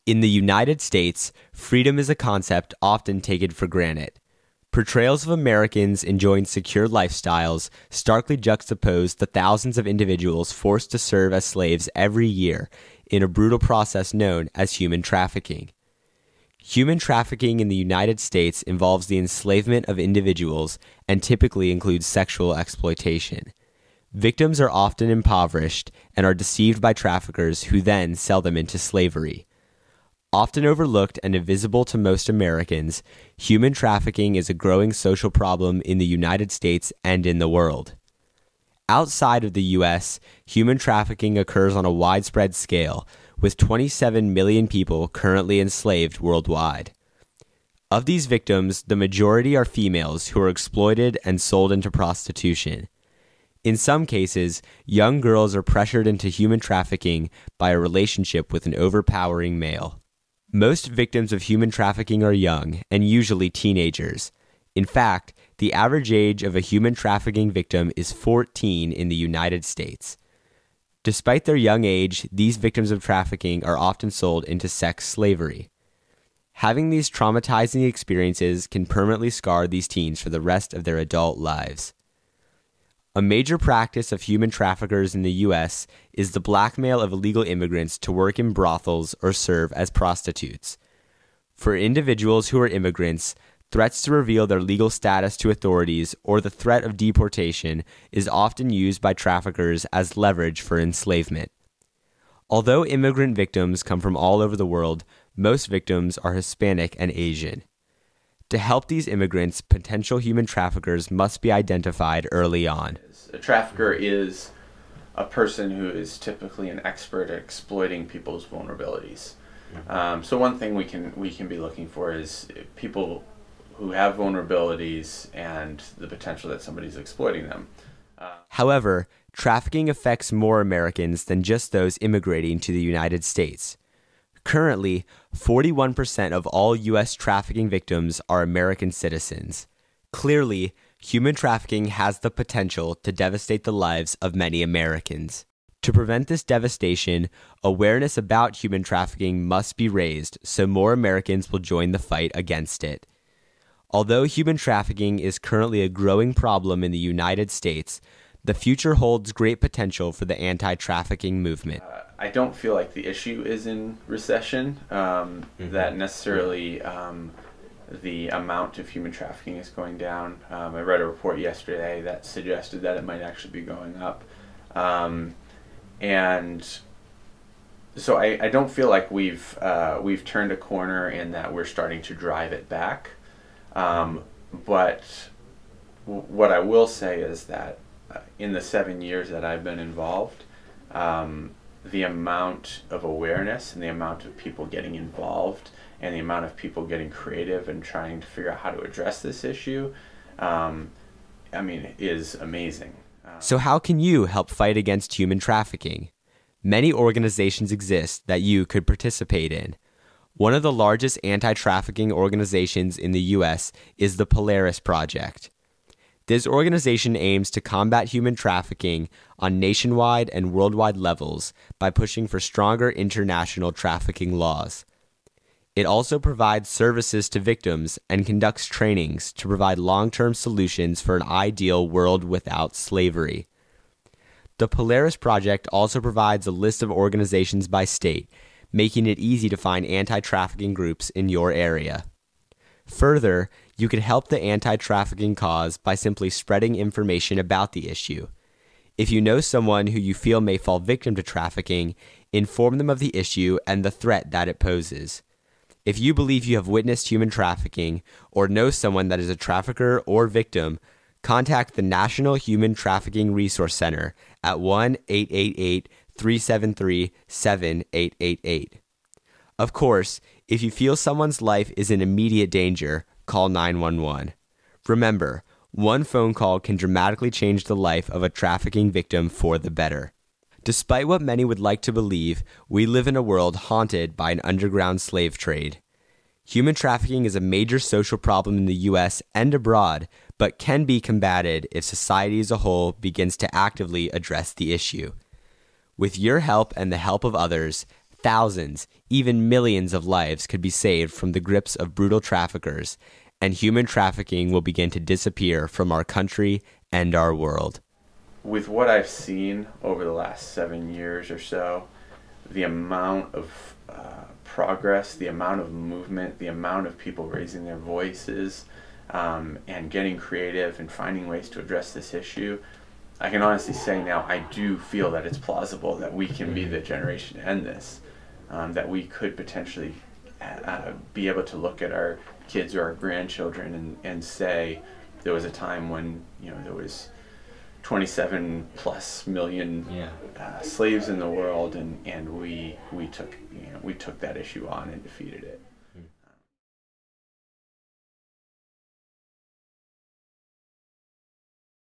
In the United States, freedom is a concept often taken for granted. Portrayals of Americans enjoying secure lifestyles starkly juxtapose the thousands of individuals forced to serve as slaves every year in a brutal process known as human trafficking. Human trafficking in the United States involves the enslavement of individuals and typically includes sexual exploitation. Victims are often impoverished and are deceived by traffickers who then sell them into slavery. Often overlooked and invisible to most Americans, human trafficking is a growing social problem in the United States and in the world. Outside of the U.S., human trafficking occurs on a widespread scale, with 27 million people currently enslaved worldwide. Of these victims, the majority are females who are exploited and sold into prostitution. In some cases, young girls are pressured into human trafficking by a relationship with an overpowering male. Most victims of human trafficking are young, and usually teenagers. In fact, the average age of a human trafficking victim is 14 in the United States. Despite their young age, these victims of trafficking are often sold into sex slavery. Having these traumatizing experiences can permanently scar these teens for the rest of their adult lives. A major practice of human traffickers in the U.S. is the blackmail of illegal immigrants to work in brothels or serve as prostitutes. For individuals who are immigrants, threats to reveal their legal status to authorities or the threat of deportation is often used by traffickers as leverage for enslavement. Although immigrant victims come from all over the world, most victims are Hispanic and Asian. To help these immigrants, potential human traffickers must be identified early on. A trafficker is a person who is typically an expert at exploiting people's vulnerabilities. So one thing we can be looking for is people who have vulnerabilities and the potential that somebody's exploiting them. However, trafficking affects more Americans than just those immigrating to the United States. Currently, 41% of all U.S. trafficking victims are American citizens. Clearly, human trafficking has the potential to devastate the lives of many Americans. To prevent this devastation, awareness about human trafficking must be raised so more Americans will join the fight against it. Although human trafficking is currently a growing problem in the United States, the future holds great potential for the anti-trafficking movement. I don't feel like the issue is in recession, that necessarily the amount of human trafficking is going down. I read a report yesterday that suggested that it might actually be going up. And so I don't feel like we've turned a corner in that we're starting to drive it back. But what I will say is that in the 7 years that I've been involved, the amount of awareness and the amount of people getting involved and the amount of people getting creative and trying to figure out how to address this issue, is amazing. So how can you help fight against human trafficking? Many organizations exist that you could participate in. One of the largest anti-trafficking organizations in the U.S. is the Polaris Project. This organization aims to combat human trafficking on nationwide and worldwide levels by pushing for stronger international trafficking laws. It also provides services to victims and conducts trainings to provide long-term solutions for an ideal world without slavery. The Polaris Project also provides a list of organizations by state, making it easy to find anti-trafficking groups in your area. Further, you can help the anti-trafficking cause by simply spreading information about the issue. If you know someone who you feel may fall victim to trafficking, inform them of the issue and the threat that it poses. If you believe you have witnessed human trafficking or know someone that is a trafficker or victim, contact the National Human Trafficking Resource Center at 1-888-373-7888. Of course, if you feel someone's life is in immediate danger, call 911. Remember, one phone call can dramatically change the life of a trafficking victim for the better. Despite what many would like to believe, we live in a world haunted by an underground slave trade. Human trafficking is a major social problem in the U.S. and abroad, but can be combated if society as a whole begins to actively address the issue. With your help and the help of others, thousands, even millions of lives could be saved from the grips of brutal traffickers, and human trafficking will begin to disappear from our country and our world. With what I've seen over the last 7 years or so, the amount of progress, the amount of movement, the amount of people raising their voices and getting creative and finding ways to address this issue, I can honestly say now I do feel that it's plausible that we can be the generation to end this, that we could potentially be able to look at our kids or our grandchildren and say there was a time when there was 27 plus million slaves in the world, and we took that issue on and defeated it.